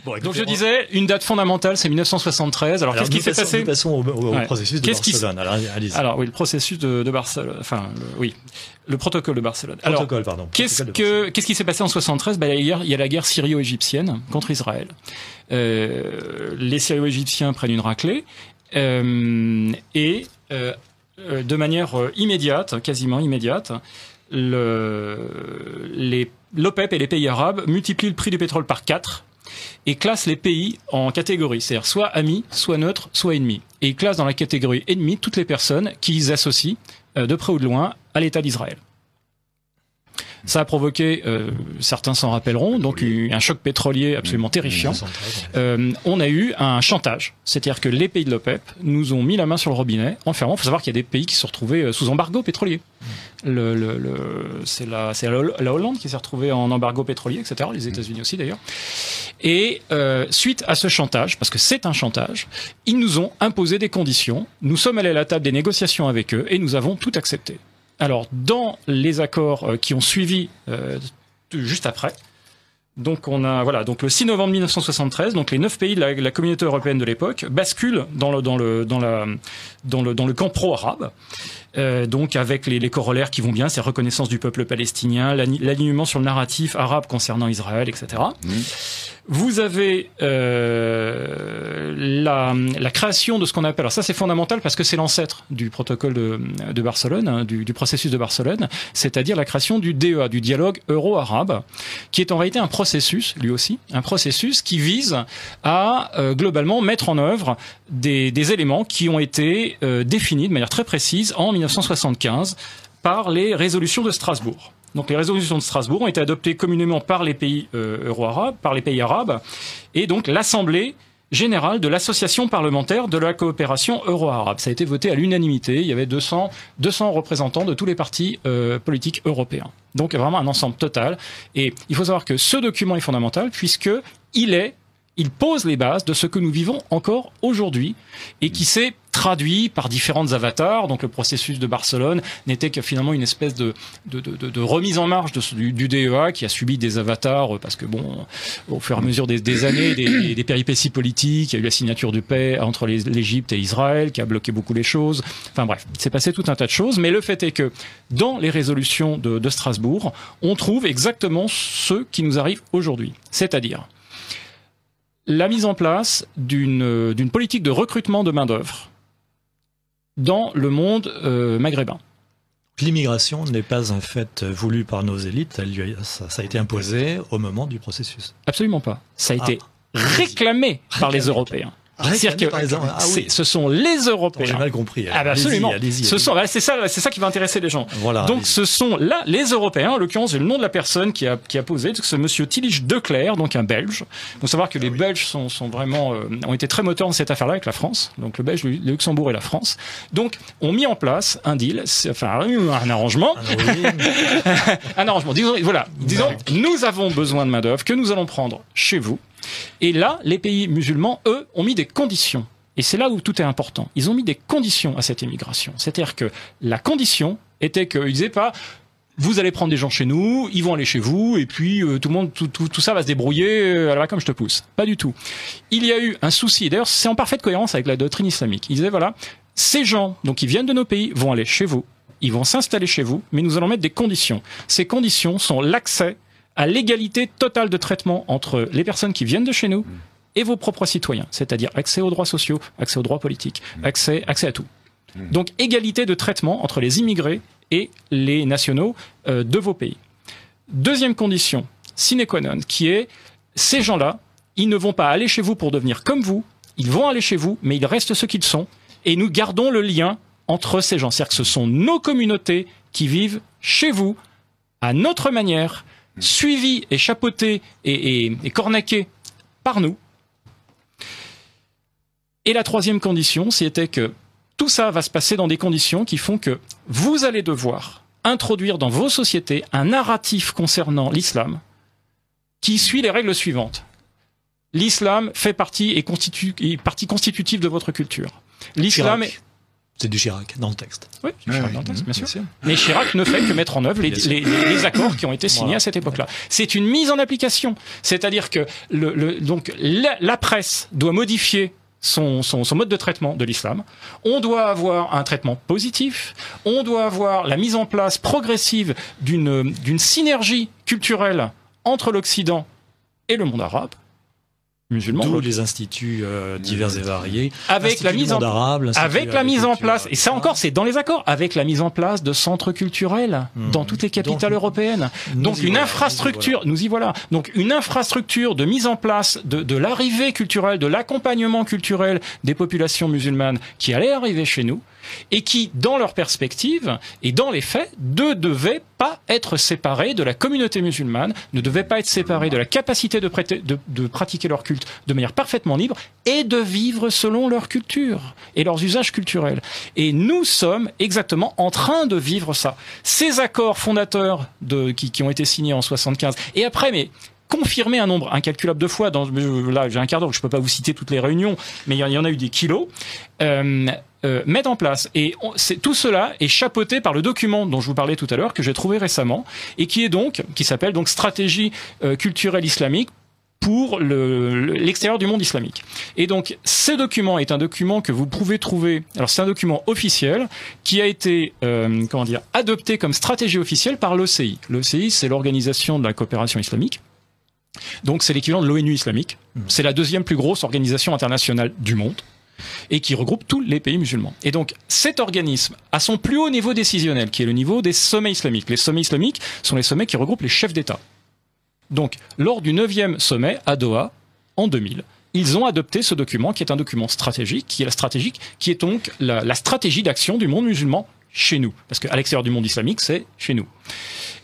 Bon, donc je disais, une date fondamentale, c'est 1973. Alors qu'est-ce qui s'est passé? Nous passons au processus de Barcelone. Alors, allez-y. Alors oui, le processus de Barcelone. Enfin, le protocole de Barcelone. Qu'est-ce qui s'est passé en 73? Il y a la guerre syrio-égyptienne contre Israël. Les Syrio-égyptiens prennent une raclée et de manière immédiate, quasiment immédiate, l'OPEP et les pays arabes multiplient le prix du pétrole par 4 et classent les pays en catégories, c'est-à-dire soit amis, soit neutres, soit ennemis. Et ils classent dans la catégorie ennemis toutes les personnes qu'ils associent, de près ou de loin, à l'État d'Israël. Ça a provoqué, certains s'en rappelleront, donc un choc pétrolier absolument terrifiant. On a eu un chantage, c'est-à-dire que les pays de l'OPEP nous ont mis la main sur le robinet en fermant. Il faut savoir qu'il y a des pays qui se sont retrouvés sous embargo pétrolier. C'est la Hollande qui s'est retrouvée en embargo pétrolier, etc. Les États-Unis aussi d'ailleurs. Et suite à ce chantage, parce que c'est un chantage, ils nous ont imposé des conditions. Nous sommes allés à la table des négociations avec eux et nous avons tout accepté. Alors, dans les accords qui ont suivi juste après, donc on a donc le 6 novembre 1973, donc les 9 pays de la communauté européenne de l'époque basculent dans le camp pro-arabe. Donc avec les corollaires qui vont bien, c'est reconnaissance du peuple palestinien, l'alignement sur le narratif arabe concernant Israël, etc. Vous avez la création de ce qu'on appelle, alors ça c'est fondamental parce que c'est l'ancêtre du protocole de Barcelone, hein, du processus de Barcelone, c'est-à-dire la création du DEA, du dialogue euro-arabe, qui est en réalité un processus, lui aussi, un processus qui vise à globalement mettre en œuvre des éléments qui ont été définis de manière très précise en 1975 par les résolutions de Strasbourg. Donc les résolutions de Strasbourg ont été adoptées communément par les pays euro-arabes, par les pays arabes, et donc l'Assemblée générale de l'Association parlementaire de la coopération euro-arabe. Ça a été voté à l'unanimité, il y avait 200 représentants de tous les partis politiques européens. Donc vraiment un ensemble total. Et il faut savoir que ce document est fondamental puisque il pose les bases de ce que nous vivons encore aujourd'hui et qui s'est traduit par différentes avatars. Donc le processus de Barcelone n'était que finalement une espèce de remise en marche du DEA qui a subi des avatars parce que bon, au fur et à mesure des années, des péripéties politiques, il y a eu la signature de paix entre l'Égypte et Israël qui a bloqué beaucoup les choses. Enfin bref, il s'est passé tout un tas de choses. Mais le fait est que dans les résolutions de Strasbourg, on trouve exactement ce qui nous arrive aujourd'hui. C'est-à-dire la mise en place d'une politique de recrutement de main-d'œuvre dans le monde maghrébin. L'immigration n'est pas un fait voulu par nos élites, ça a été imposé au moment du processus. Absolument pas. Ça a été réclamé par les Européens. C'est-à-dire que ce sont les Européens. J'ai mal compris. Absolument. C'est ça qui va intéresser les gens. Voilà, donc ce sont là les Européens. En l'occurrence, j'ai le nom de la personne qui a posé, ce monsieur Tillich de Clercq, donc un Belge. Il faut savoir que les Belges sont vraiment ont été très moteurs dans cette affaire-là avec la France. Donc le Belge, le Luxembourg et la France. Donc ont mis en place un deal, un arrangement, un arrangement. Disons, nous avons besoin de main d'œuvre que nous allons prendre chez vous. Et là, les pays musulmans, eux, ont mis des conditions. Et c'est là où tout est important. Ils ont mis des conditions à cette immigration. C'est-à-dire que la condition était qu'ils disaient pas vous allez prendre des gens chez nous, ils vont aller chez vous, et puis tout ça va se débrouiller à la comme je te pousse. Pas du tout. Il y a eu un souci. D'ailleurs, c'est en parfaite cohérence avec la doctrine islamique. Ils disaient voilà, ces gens, donc qui viennent de nos pays, vont aller chez vous, ils vont s'installer chez vous, mais nous allons mettre des conditions. Ces conditions sont l'accès à l'égalité totale de traitement entre les personnes qui viennent de chez nous et vos propres citoyens, c'est-à-dire accès aux droits sociaux, accès aux droits politiques, accès à tout. Donc égalité de traitement entre les immigrés et les nationaux de vos pays. Deuxième condition, sine qua non, qui est ces gens-là, ils ne vont pas aller chez vous pour devenir comme vous, ils vont aller chez vous, mais ils restent ce qu'ils sont, et nous gardons le lien entre ces gens. C'est-à-dire que ce sont nos communautés qui vivent chez vous, à notre manière, suivi et chapeauté et cornaqué par nous. Et la troisième condition, c'était que tout ça va se passer dans des conditions qui font que vous allez devoir introduire dans vos sociétés un narratif concernant l'islam qui suit les règles suivantes. L'islam fait partie constitutive de votre culture. L'islam est... C'est du Chirac dans le texte. Oui, c'est Chirac dans le texte, bien sûr. Mais Chirac ne fait que mettre en œuvre les accords qui ont été signés à cette époque-là. C'est une mise en application. C'est-à-dire que donc la presse doit modifier son mode de traitement de l'islam. On doit avoir un traitement positif. On doit avoir la mise en place progressive d'une synergie culturelle entre l'Occident et le monde arabe. Musulmans. D'où les instituts divers et variés. Avec la mise en place, et ça encore, c'est dans les accords, avec la mise en place de centres culturels dans toutes les capitales européennes. Donc une infrastructure, nous y voilà. Donc une infrastructure de mise en place de l'arrivée culturelle, de l'accompagnement culturel des populations musulmanes qui allaient arriver chez nous, et qui, dans leur perspective et dans les faits, ne devaient pas être séparés de la communauté musulmane, ne devaient pas être séparés de la capacité de pratiquer leur culte de manière parfaitement libre et de vivre selon leur culture et leurs usages culturels. Et nous sommes exactement en train de vivre ça. Ces accords fondateurs qui ont été signés en 75, et après, mais confirmer un nombre incalculable de fois, là j'ai un quart d'heure, je peux pas vous citer toutes les réunions, mais il y en a eu des kilos, mettre en place. Et tout cela est chapeauté par le document dont je vous parlais tout à l'heure, que j'ai trouvé récemment, et qui s'appelle donc Stratégie culturelle islamique pour l'extérieur du monde islamique. Et donc, ce document est un document que vous pouvez trouver. Alors, c'est un document officiel qui a été, adopté comme stratégie officielle par l'OCI. L'OCI, c'est l'Organisation de la coopération islamique. Donc, c'est l'équivalent de l'ONU islamique. C'est la deuxième plus grosse organisation internationale du monde et qui regroupe tous les pays musulmans. Et donc, cet organisme a son plus haut niveau décisionnel, qui est le niveau des sommets islamiques. Les sommets islamiques sont les sommets qui regroupent les chefs d'État. Donc, lors du 9e sommet à Doha, en 2000, ils ont adopté ce document, qui est un document stratégique, qui est donc la stratégie d'action du monde musulman chez nous. Parce qu'à l'extérieur du monde islamique, c'est chez nous.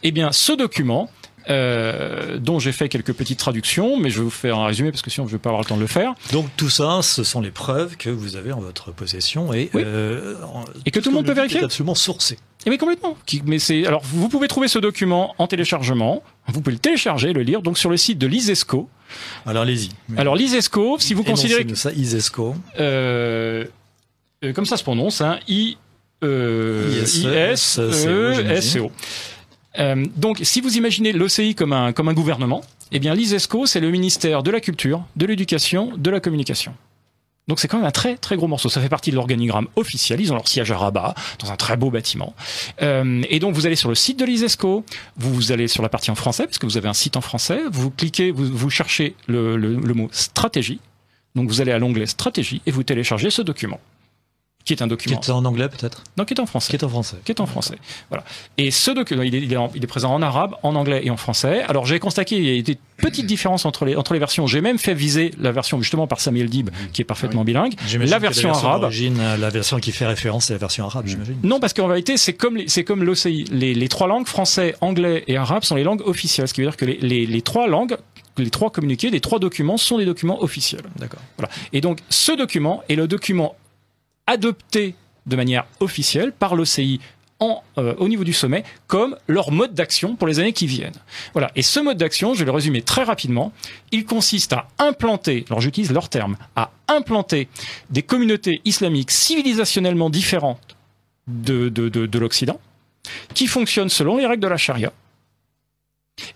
Eh bien, ce document, dont j'ai fait quelques petites traductions, mais je vais vous faire un résumé parce que sinon je ne vais pas avoir le temps de le faire. Donc tout ça, ce sont les preuves que vous avez en votre possession et que tout le monde peut vérifier. Absolument sourcé. Et mais complètement. Alors vous pouvez trouver ce document en téléchargement. Vous pouvez le télécharger, le lire, donc sur le site de l'ISESCO. Alors allez-y. Alors l'ISESCO, si vous considérez que ça, ISESCO. Comme ça se prononce, hein, ISESCO. Donc, si vous imaginez l'OCI comme un gouvernement, eh bien, l'ISESCO, c'est le ministère de la Culture, de l'Éducation, de la Communication. Donc, c'est quand même un très, très gros morceau. Ça fait partie de l'organigramme officiel. Ils ont leur siège à Rabat, dans un très beau bâtiment. Et donc, vous allez sur le site de l'ISESCO, vous allez sur la partie en français, parce que vous avez un site en français, vous cliquez, vous cherchez le mot stratégie. Donc, vous allez à l'onglet stratégie et vous téléchargez ce document. Qui est un document. Qui est en anglais peut-être ? Non, qui est en français. Qui est en français. Qui est en français. Voilà. Et ce document, il est présent en arabe, en anglais et en français. Alors j'ai constaté qu'il y a des petites différences entre les versions. J'ai même fait viser la version justement par Samuel Dib, qui est parfaitement bilingue. La version arabe. La version qui fait référence, c'est la version arabe, j'imagine. Non, parce qu'en réalité, c'est comme l'OCI. Les trois langues, français, anglais et arabe, sont les langues officielles. Ce qui veut dire que les trois langues, les trois communiqués, les trois documents sont des documents officiels. D'accord. Voilà. Et donc ce document est le document adopté de manière officielle par l'OCI au niveau du sommet comme leur mode d'action pour les années qui viennent. Voilà. Et ce mode d'action, je vais le résumer très rapidement, il consiste à implanter, alors j'utilise leur terme, à implanter des communautés islamiques civilisationnellement différentes de l'Occident, qui fonctionnent selon les règles de la charia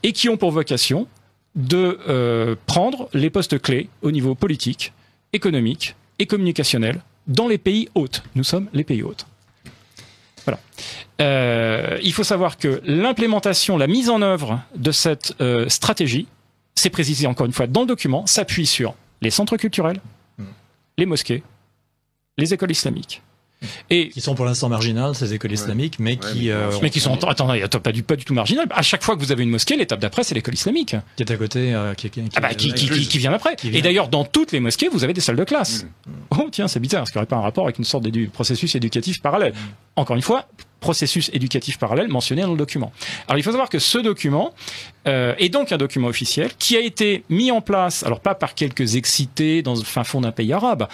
et qui ont pour vocation de prendre les postes clés au niveau politique, économique et communicationnel dans les pays hôtes. Nous sommes les pays hôtes. Voilà. Il faut savoir que l'implémentation, la mise en œuvre de cette stratégie, c'est précisé encore une fois dans le document, s'appuie sur les centres culturels, les mosquées, les écoles islamiques. Et qui sont pour l'instant marginales, ces écoles islamiques, mais qui sont attendez, pas du tout marginales. À chaque fois que vous avez une mosquée, l'étape d'après, c'est l'école islamique. Qui est à côté, qui vient après. Et d'ailleurs, dans toutes les mosquées, vous avez des salles de classe. Oh tiens, c'est bizarre, parce qu'il n'y aurait pas un rapport avec une sorte de processus éducatif parallèle. Encore une fois, processus éducatif parallèle mentionné dans le document. Alors il faut savoir que ce document est donc un document officiel qui a été mis en place, alors pas par quelques excités dans le fin fond d'un pays arabe.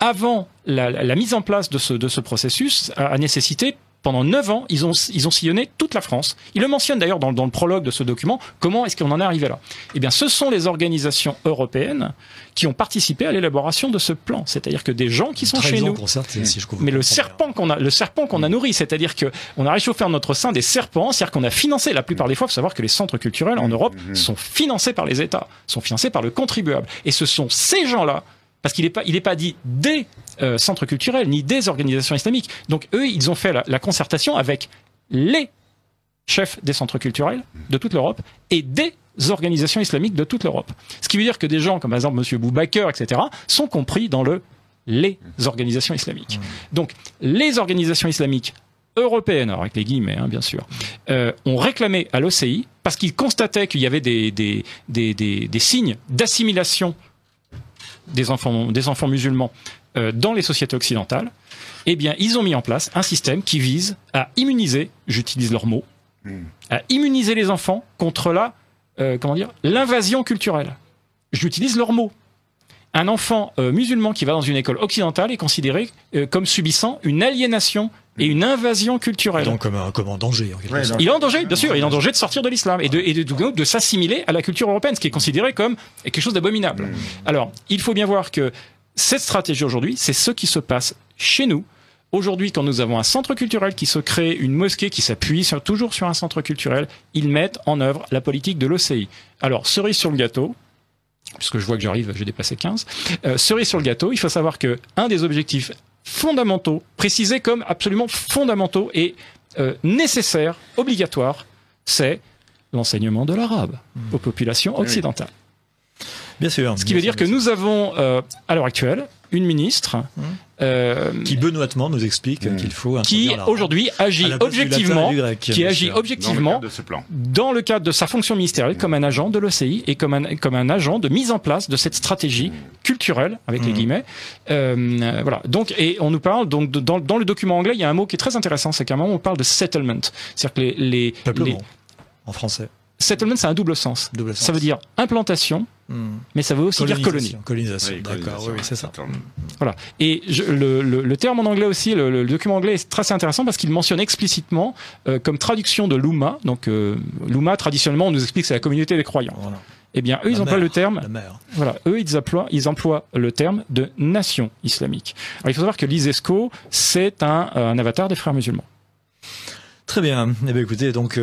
Avant la mise en place de ce processus a nécessité pendant 9 ans, ils ont sillonné toute la France. Ils le mentionnent d'ailleurs dans le prologue de ce document. Comment est-ce qu'on en est arrivé là? Eh bien, ce sont les organisations européennes qui ont participé à l'élaboration de ce plan. C'est-à-dire que des gens qui sont chez nous. Mais le serpent qu'on a nourri, c'est-à-dire que on a réchauffé en notre sein des serpents, c'est-à-dire qu'on a financé, la plupart des fois, il faut savoir que les centres culturels en Europe sont financés par les États, sont financés par le contribuable. Et ce sont ces gens-là, parce qu'il n'est pas dit des centres culturels, ni des organisations islamiques. Donc eux, ils ont fait la concertation avec les chefs des centres culturels de toute l'Europe et des organisations islamiques de toute l'Europe. Ce qui veut dire que des gens comme par exemple M. Boubaker, etc., sont compris dans les organisations islamiques. Donc les organisations islamiques européennes, alors avec les guillemets bien sûr, ont réclamé à l'OCI parce qu'ils constataient qu'il y avait des signes d'assimilation des enfants musulmans dans les sociétés occidentales. Eh bien, ils ont mis en place un système qui vise à immuniser, j'utilise leurs mots, à immuniser les enfants contre l'invasion culturelle. J'utilise leurs mots. Un enfant musulman qui va dans une école occidentale est considéré comme subissant une aliénation et une invasion culturelle. Donc comme en danger. En quelque sorte. Il est en danger, bien sûr. Il est en danger de sortir de l'islam et de s'assimiler à la culture européenne, ce qui est considéré comme quelque chose d'abominable. Alors, il faut bien voir que cette stratégie aujourd'hui, c'est ce qui se passe chez nous. Aujourd'hui, quand nous avons un centre culturel qui se crée, une mosquée qui s'appuie toujours sur un centre culturel, ils mettent en œuvre la politique de l'OCI. Alors, cerise sur le gâteau, puisque je vois que j'arrive, j'ai dépassé 15, cerise sur le gâteau, il faut savoir que un des objectifs fondamentaux, précisés comme absolument fondamentaux et nécessaires, obligatoires, c'est l'enseignement de l'arabe aux populations occidentales. Bien sûr. Ce qui veut dire que nous avons, à l'heure actuelle, une ministre qui benoîtement nous explique qu'il faut qui aujourd'hui agit objectivement, dans le cadre de sa fonction ministérielle comme un agent de l'OCI et comme un agent de mise en place de cette stratégie culturelle avec les guillemets. Voilà. Donc et on nous parle donc dans le document anglais, il y a un mot qui est très intéressant, c'est qu'à un moment on parle de settlement, c'est-à-dire que les peuplement en français. Settlement, c'est un double sens. Ça veut dire implantation, mais ça veut aussi dire colonie. Colonisation, d'accord, oui, c'est ça. Voilà. Et le terme en anglais aussi, le document anglais est très intéressant parce qu'il mentionne explicitement comme traduction de l'Oumma. Donc l'Oumma, traditionnellement, on nous explique que c'est la communauté des croyants. Voilà. Eh bien, eux, ils emploient le terme. Voilà, eux, ils emploient le terme de nation islamique. Alors, il faut savoir que l'ISESCO, c'est un avatar des frères musulmans. Très bien. Eh bien, écoutez, donc.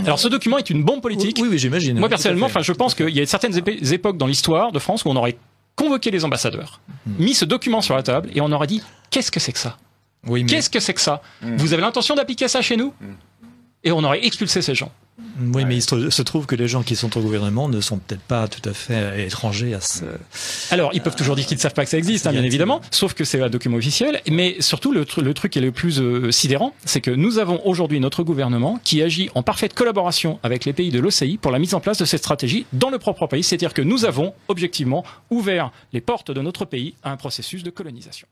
Alors, ce document est une bombe politique. Oui, j'imagine. Moi, personnellement, je pense qu'il y a certaines époques dans l'histoire de France où on aurait convoqué les ambassadeurs, mis ce document sur la table et on aurait dit qu'est-ce que c'est que ça? Oui, qu'est-ce que c'est que ça? Vous avez l'intention d'appliquer ça chez nous? Et on aurait expulsé ces gens. Oui, mais il se trouve que les gens qui sont au gouvernement ne sont peut-être pas tout à fait étrangers à ce... Alors, ils peuvent toujours dire qu'ils ne savent pas que ça existe, bien évidemment, sauf que c'est un document officiel. Mais surtout, le truc qui est le plus sidérant, c'est que nous avons aujourd'hui notre gouvernement qui agit en parfaite collaboration avec les pays de l'OCI pour la mise en place de cette stratégie dans le propre pays. C'est-à-dire que nous avons, objectivement, ouvert les portes de notre pays à un processus de colonisation.